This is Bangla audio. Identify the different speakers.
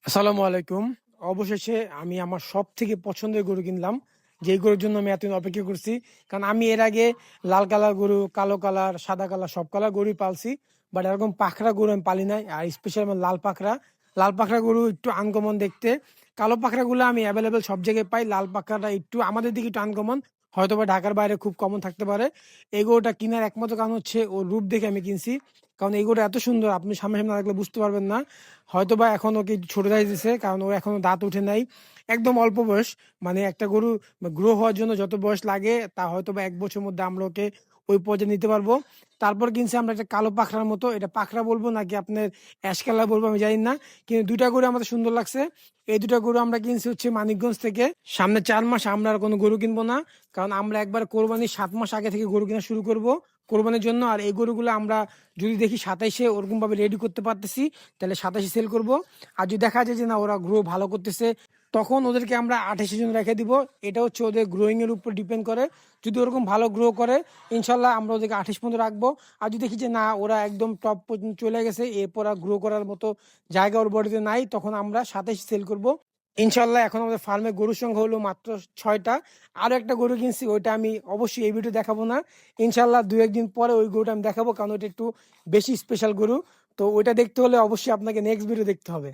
Speaker 1: আসসালামু আলাইকুম। অবশেষে আমি আমার সবথেকে পছন্দের গরু কিনলাম। যেই গরুর জন্য আমি এতদিন অপেক্ষা করছি। কারণ আমি এর আগে লাল কালার গরু, কালো কালার, সাদা কালার সব কালার গরুই পালছি। বাট এরকম পাখরা গরু আমি পালি নাই। আর স্পেশাল আমার লাল পাখরা। লাল পাখরা গরু একটু আনকমন দেখতে। কালো পাখরাগুলো আমি অ্যাভেলেবেল সব জায়গায় পাই। লাল পাখরাটা একটু আমাদের দিকে একটু আনকমন। হয়তোবা ঢাকার বাইরে খুব কমন থাকতে পারে। এই গরুটা কেনার একমাত্র কারণ হচ্ছে ওর রূপ দেখে আমি কিনছি। কারণ এই গরুটা এত সুন্দর আপনি সামনে সামনে না দেখলে বুঝতে পারবেন না। হয়তোবা এখন ওকে একটু ছোট সাইজ দিছে কারণ ও এখনো দাঁত উঠে নাই। একদম অল্প বয়স, মানে একটা গরু গ্রো হওয়ার জন্য যত বয়স লাগে তা হয়তোবা 1 বছরের মধ্যে আমরা ওকে ওই পর্যায়ে নিতে পারবো। তারপর কিনছি আমরা একটা কালো পাখরার মতো, এটা পাখরা বলবো নাকি আপনার অ্যাশ কালার বলবো আমি জানি না, কিন্তু দুইটা গরু আমাদের সুন্দর লাগছে। এই দুটা গরু আমরা কিনছি হচ্ছে মানিকগঞ্জ থেকে। সামনে 4 মাস আমরা আর কোনো গরু কিনবো না, কারণ আমরা একবার কোরবানির 7 মাস আগে থেকে গরু কেনা শুরু করব কোরবানির জন্য। আর এই গরুগুলো আমরা যদি দেখি 27-এ ওরকম ভাবে রেডি করতে পারতেছি তাহলে 27-এ সেল করব। আর যদি দেখা যায় যে না ওরা গ্রো ভালো করতেছে তখন ওদেরকে আমরা 28-এর জন্য রেখে দিব। এটা হচ্ছে ওদের গ্রোয়িং এর উপর ডিপেন্ড করে। যদি ওরকম ভালো গ্রো করে ইনশাল্লাহ আমরা ওদেরকে 28 পর্যন্ত রাখবো। আর যদি দেখি যে না ওরা একদম টপ পর্যন্ত চলে গেছে, এরপর আর গ্রো করার মতো জায়গা ওর বডিতে নাই, তখন আমরা 27 সেল করব ইনশাল্লাহ। এখন আমাদের ফার্মে গরুর সংখ্যা হলো মাত্র 6টা। আরো একটা গরু কিনছি, ওইটা আমি অবশ্যই এই ভিডিও দেখাবো না। ইনশাল্লাহ 2-1 দিন পরে ওই গরুটা আমি দেখাবো, কারণ ওইটা একটু বেশি স্পেশাল গরু। তো ওইটা দেখতে হলে অবশ্যই আপনাকে নেক্সট ভিডিও দেখতে হবে।